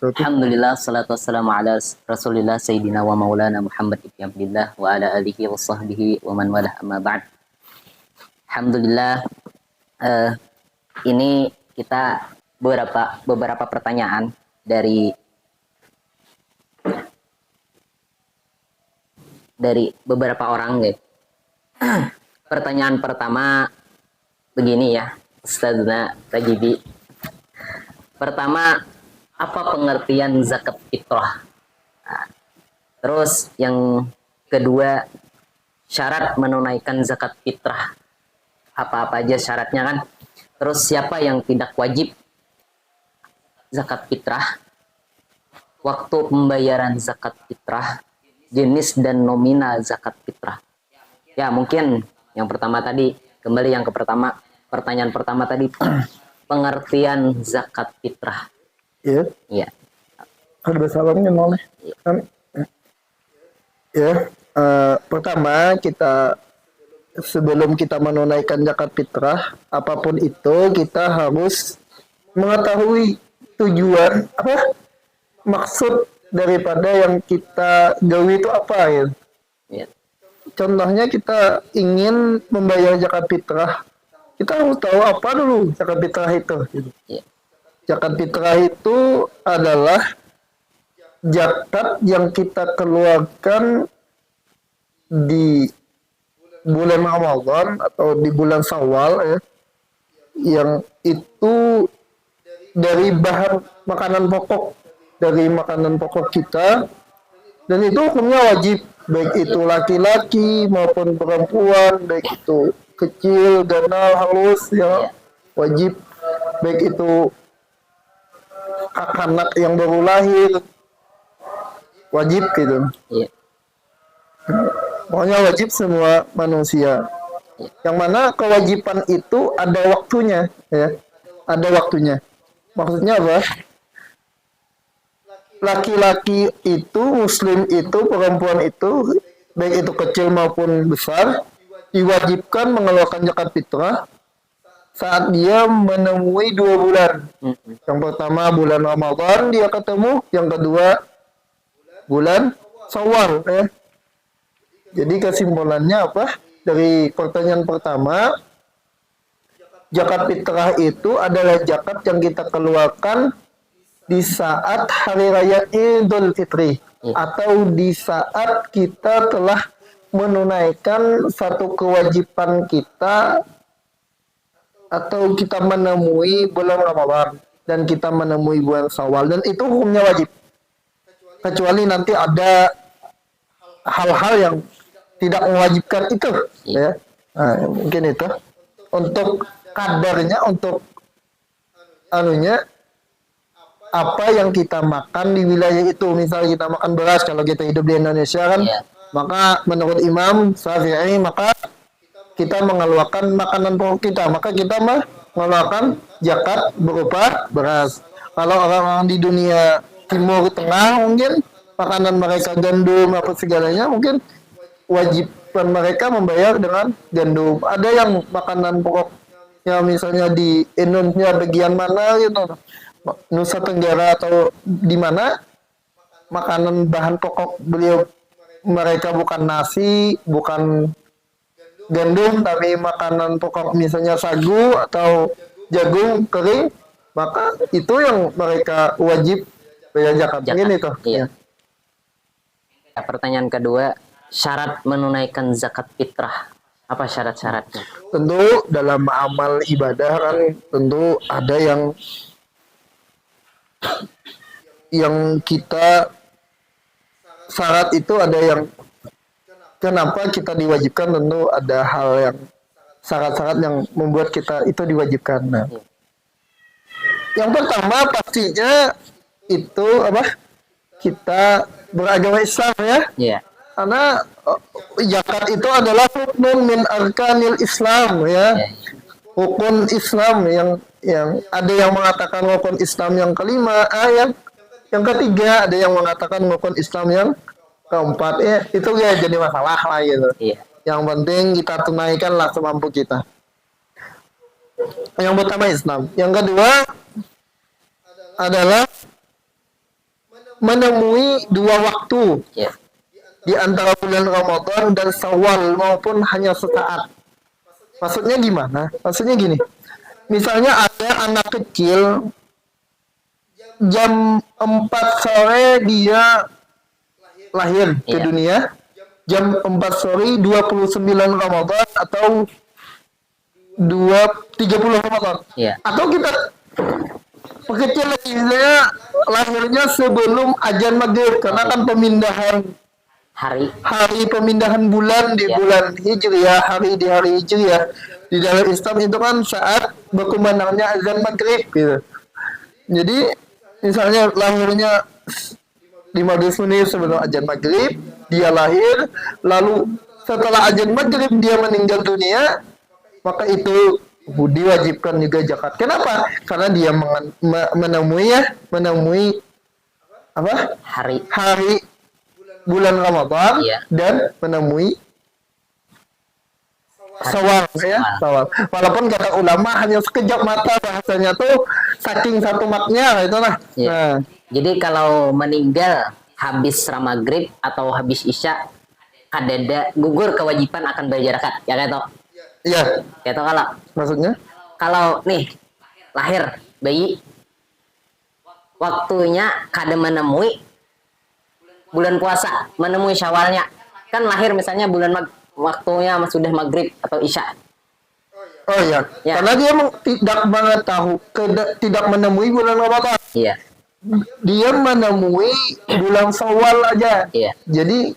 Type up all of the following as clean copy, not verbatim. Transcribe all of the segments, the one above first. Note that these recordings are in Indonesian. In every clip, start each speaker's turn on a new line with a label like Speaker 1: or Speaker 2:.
Speaker 1: wabarakatuh.
Speaker 2: Alhamdulillah, salatu wassalamu ala rasulillah Sayyidina wa maulana Muhammad ibn Abdillah wa ala alihi wa sahbihi wa man walah amma ba'd. Alhamdulillah, eh, ini kita beberapa pertanyaan dari beberapa orang guys. Pertanyaan pertama begini ya, Ustadzna Rajibi. Pertama, apa pengertian zakat fitrah? Nah, terus yang kedua, syarat menunaikan zakat fitrah. Apa-apa aja syaratnya kan? Terus siapa yang tidak wajib zakat fitrah? Waktu pembayaran zakat fitrah, jenis dan nominal zakat fitrah. Ya mungkin yang pertama tadi, kembali yang ke pertama, pertanyaan pertama tadi, pengertian zakat fitrah.
Speaker 1: Ya,
Speaker 2: Iya.
Speaker 1: ada salamnya boleh. Ya, pertama kita sebelum kita menunaikan zakat fitrah, apapun itu kita harus mengetahui tujuan maksud daripada yang kita gawi itu apa ya.
Speaker 2: Iya.
Speaker 1: Contohnya kita ingin membayar zakat fitrah, kita harus tahu apa dulu zakat fitrah itu.
Speaker 2: Iya.
Speaker 1: Zakat fitrah itu adalah zakat yang kita keluarkan di bulan Ramadan atau di bulan Syawal ya, yang itu dari bahan makanan pokok kita, dan itu hukumnya wajib, baik itu laki-laki maupun perempuan, baik itu kecil, ganal, halus, ya wajib, baik itu anak yang baru lahir, wajib gitu.
Speaker 2: Iya.
Speaker 1: Pokoknya wajib semua manusia. Yang mana kewajiban itu ada waktunya, ya. Ada waktunya. Maksudnya apa? Laki-laki itu, muslim itu, perempuan itu, baik itu kecil maupun besar, diwajibkan mengeluarkan zakat fitrah saat dia menemui 2 bulan. Yang pertama bulan Ramadan dia ketemu, yang kedua bulan Syawal ya. Jadi kesimpulannya apa? Dari pertanyaan pertama, zakat fitrah itu adalah zakat yang kita keluarkan di saat hari raya Idul Fitri atau di saat kita telah menunaikan satu kewajiban kita atau kita menemui bulan Ramadan dan kita menemui bulan Syawal, dan itu hukumnya wajib. Kecuali nanti ada hal-hal yang tidak mewajibkan itu ya. Nah, mungkin itu untuk kadarnya, untuk anunya apa yang kita makan di wilayah itu. Misal kita makan beras kalau kita hidup di Indonesia kan, maka menurut Imam Syafi'i maka kita mengeluarkan makanan pokok kita, maka kita mengeluarkan zakat berupa beras. Kalau orang-orang di dunia Timur Tengah mungkin makanan mereka gandum apa segalanya, mungkin wajiban mereka membayar dengan gandum. Ada yang makanan pokoknya misalnya di Indonesia bagian mana gitu, Nusa Tenggara atau di mana, makanan bahan pokok mereka bukan nasi, bukan gandum, tapi makanan pokok misalnya sagu atau jagung kering, maka itu yang mereka wajib bayar zakat. Mungkin itu.
Speaker 2: Iya. Ya, pertanyaan kedua, syarat menunaikan zakat fitrah. Apa syarat-syaratnya?
Speaker 1: Tentu dalam amal ibadah kan tentu ada yang kita syarat itu, ada yang kenapa kita diwajibkan, tentu ada hal yang syarat-syarat yang membuat kita itu diwajibkan. Nah, yang pertama pastinya itu apa? Kita beragama Islam ya.
Speaker 2: Iya.
Speaker 1: Karena zakat itu adalah rukun min arkanil Islam ya. Rukun Islam yang ada yang mengatakan rukun Islam yang kelima, yang ketiga, ada yang mengatakan rukun Islam yang keempat ya. Itu ya jadi masalah lah gitu.
Speaker 2: Iya.
Speaker 1: Yang penting kita tunaikan lah semampu kita. Yang pertama Islam. Yang kedua adalah menemui dua waktu
Speaker 2: Ya.
Speaker 1: di antara bulan Ramadan dan Syawal maupun hanya sesaat. Maksudnya gimana? Maksudnya gini. Misalnya ada anak kecil jam 4 sore dia lahir ke
Speaker 2: Iya.
Speaker 1: dunia. Jam 4 sore 29 Ramadan atau 30 Ramadan.
Speaker 2: Iya.
Speaker 1: Atau kita kecil lahirnya sebelum azan maghrib karena kan pemindahan
Speaker 2: Hari.
Speaker 1: pemindahan bulan di
Speaker 2: Ya.
Speaker 1: bulan Hijriah, di hari Hijriah di dalam Islam itu kan saat berkumandangnya azan maghrib gitu. Jadi misalnya lahirnya 15 menit sebelum azan maghrib dia lahir, lalu setelah azan maghrib dia meninggal dunia, maka itu diwajibkan juga zakat. Kenapa? Karena dia menemui apa? Hari bulan Ramadan
Speaker 2: Iya.
Speaker 1: dan menemui Syawal ya, Syawal. Walaupun kata ulama hanya sekejap mata bahasanya tuh saking satu maknya gitu lah.
Speaker 2: Iya.
Speaker 1: Nah,
Speaker 2: Jadi kalau meninggal habis maghrib atau habis isya, kadada gugur kewajiban akan bayar zakat. Ya kayak toh.
Speaker 1: iya,
Speaker 2: Kayak toh
Speaker 1: maksudnya
Speaker 2: kalau nih lahir bayi waktunya kada menemui bulan puasa, menemui Syawalnya. Kan lahir misalnya waktunya sudah maghrib atau isya.
Speaker 1: oh iya,
Speaker 2: Ya.
Speaker 1: karena dia tidak mengetahui tidak menemui bulan Ramadan.
Speaker 2: Iya.
Speaker 1: Dia menemui bulan Syawal aja.
Speaker 2: Iya.
Speaker 1: Jadi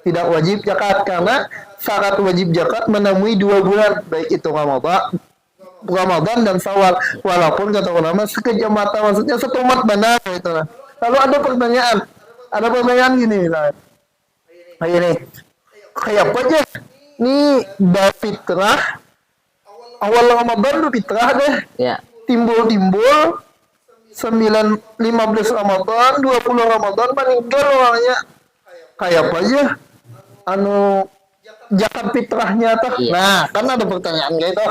Speaker 1: tidak wajib zakat karena syarat wajib zakat menemui 2 bulan baik itu Ramadan dan Syawal. Walaupun kata ulama sekejap mata maksudnya setumat benar gitu lah. Lalu ada pertanyaan gini lah. Kayak ini. Kayak apa aja? Nih fitrah awal Ramadan tuh fitrah deh.
Speaker 2: Ya.
Speaker 1: Timbul 15 Ramadan, 20 Ramadan meninggal orangnya. Kayak apa aja? Zakat fitrahnya tuh.
Speaker 2: Iya.
Speaker 1: Nah, kan ada pertanyaan kayak itu.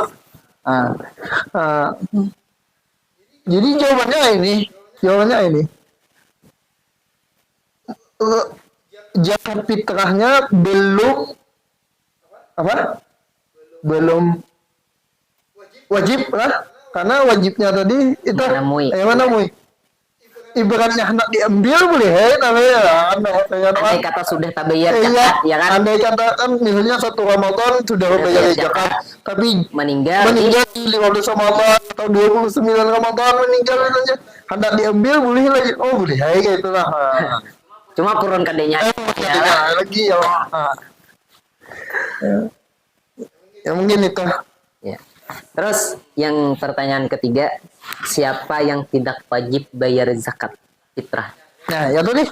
Speaker 1: Jadi jawabannya ini. Zakat fitrahnya belum wajib lah, karena wajibnya tadi itu menemui. Ibaratnya hendak diambil boleh namanya.
Speaker 2: Andai kata sudah tabayar
Speaker 1: Iya,
Speaker 2: zakat, ya kan?
Speaker 1: andai kata kan misalnya 1 Ramadan sudah membayar zakat, tapi
Speaker 2: meninggal
Speaker 1: di 15 Ramadan atau 29 Ramadan meninggal saja, hendak diambil boleh lagi. Oh boleh, kayak gitu lah.
Speaker 2: cuma kurun kadenya.
Speaker 1: Lagi ya. Ya mungkin itu.
Speaker 2: Ya. Terus yang pertanyaan ketiga, siapa yang tidak wajib bayar zakat fitrah?
Speaker 1: Nah, ya tadi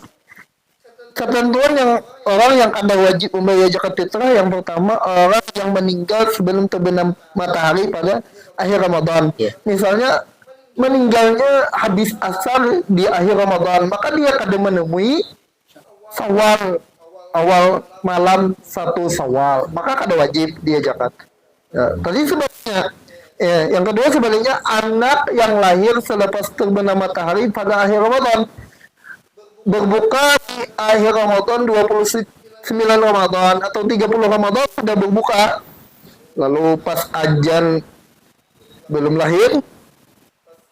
Speaker 1: ketentuan yang orang yang ada wajib membayar zakat fitrah yang pertama orang yang meninggal sebelum terbenam matahari pada akhir Ramadan.
Speaker 2: Yeah.
Speaker 1: Misalnya meninggalnya habis asar di akhir Ramadan, maka dia kada menemui Syawal awal malam 1 Syawal, maka kada wajib dia zakat. Ya, tadi sebaliknya. Yang kedua sebaliknya anak yang lahir selepas terbenam matahari pada akhir Ramadan, berbuka di akhir Ramadan 29 Ramadan atau 30 Ramadan sudah berbuka, lalu pas azan belum lahir,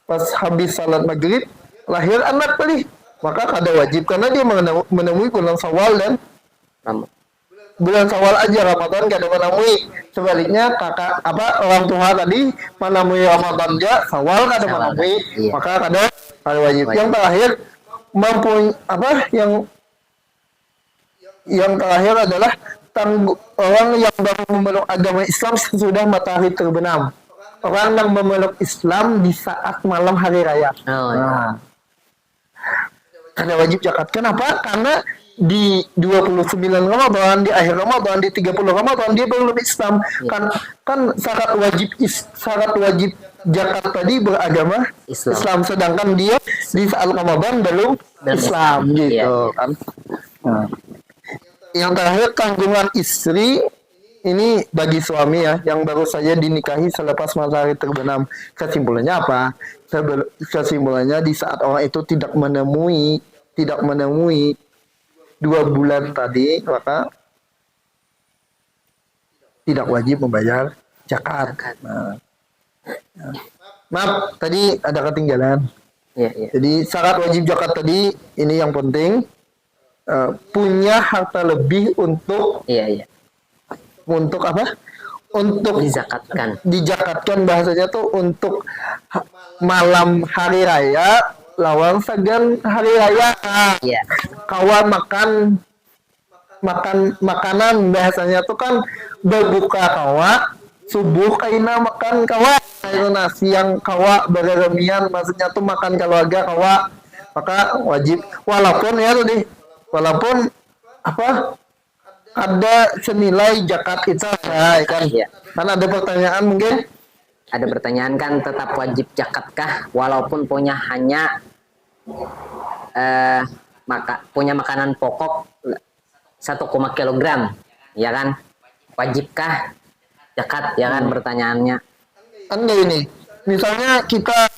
Speaker 1: pas habis salat maghrib lahir anak tadi, maka kada wajib karena dia menemui bulan Syawal dan bulan Syawal aja, Ramadan kada menemui. Sebaliknya orang tua tadi menemui Ramadan aja, Syawal kada menemui,
Speaker 2: iya.
Speaker 1: maka kada wajib. Yang terakhir yang terakhir adalah orang yang baru memeluk agama Islam sesudah matahari terbenam. Orang yang memeluk Islam di saat malam hari raya.
Speaker 2: Oh, iya.
Speaker 1: Kada wajib zakat. Kenapa? Karena di 29 Ramadan, di akhir Ramadan, di 30 Ramadan dia belum Islam. Kan syarat wajib zakat tadi beragama Islam. Sedangkan dia di saat Ramadan belum Islam gitu
Speaker 2: Iya.
Speaker 1: kan. Yang terakhir tanggungan istri ini bagi suami ya yang baru saja dinikahi selepas matahari terbenam. Kesimpulannya apa? Kesimpulannya di saat orang itu tidak menemui tidak menemui 2 bulan tadi, maka tidak wajib membayar zakat.
Speaker 2: Zakat.
Speaker 1: Nah, maaf, tadi ada ketinggalan.
Speaker 2: Iya, iya.
Speaker 1: Jadi syarat wajib zakat tadi ini yang penting, punya harta lebih untuk
Speaker 2: Iya, iya.
Speaker 1: apa? Untuk
Speaker 2: Dizakatkan.
Speaker 1: dijakatkan, bahasanya tuh untuk malam hari raya lawan sagan hari raya.
Speaker 2: Iya.
Speaker 1: Kawan makan makanan, bahasanya tuh kan berbuka kawa, subuh kaina makan kawa, itu nasi yang kawa bereremian, maksudnya tuh makan keluarga kawa, maka wajib, walaupun ya tadi, walaupun apa, ada senilai zakat itu ya kan.
Speaker 2: Iya.
Speaker 1: Kan ada pertanyaan mungkin,
Speaker 2: Ada pertanyaan kan, tetap wajib zakatkah walaupun punya hanya punya makanan pokok 1, kilogram, ya kan? Wajibkah zakat, ya kan pertanyaannya?
Speaker 1: kan kayak ini, misalnya kita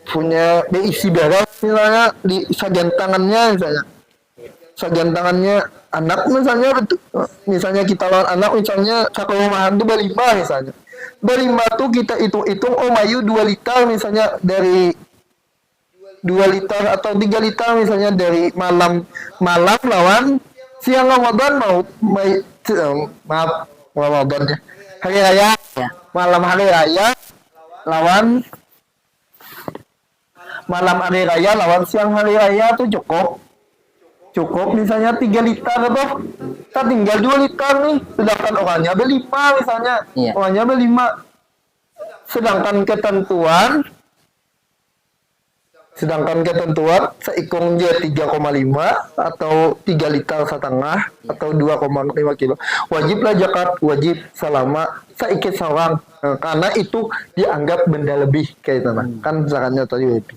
Speaker 1: punya diisi barang, misalnya di sajian tangannya, anak misalnya, misalnya kita lawan anak, misalnya satu rumahan tuh berlima, misalnya berlima tuh kita hitung oh mayu 2 liter misalnya, dari 2 liter atau 3 liter misalnya dari malam lawan siang Ramadan, maaf Ramadan ya, hari raya,
Speaker 2: Ya.
Speaker 1: malam hari raya lawan siang hari raya tuh cukup misalnya 3 liter atau kita tinggal 2 liter nih, sedangkan orangnya berlima misalnya.
Speaker 2: Iya.
Speaker 1: Orangnya berlima, sedangkan ketentuan seikung dia 3,5 atau 3 liter setengah atau 2,5 kilo, wajiblah zakat, wajib selama seikit seorang. Karena itu dianggap benda lebih kayak itu, kan zakatnya tadi wajib.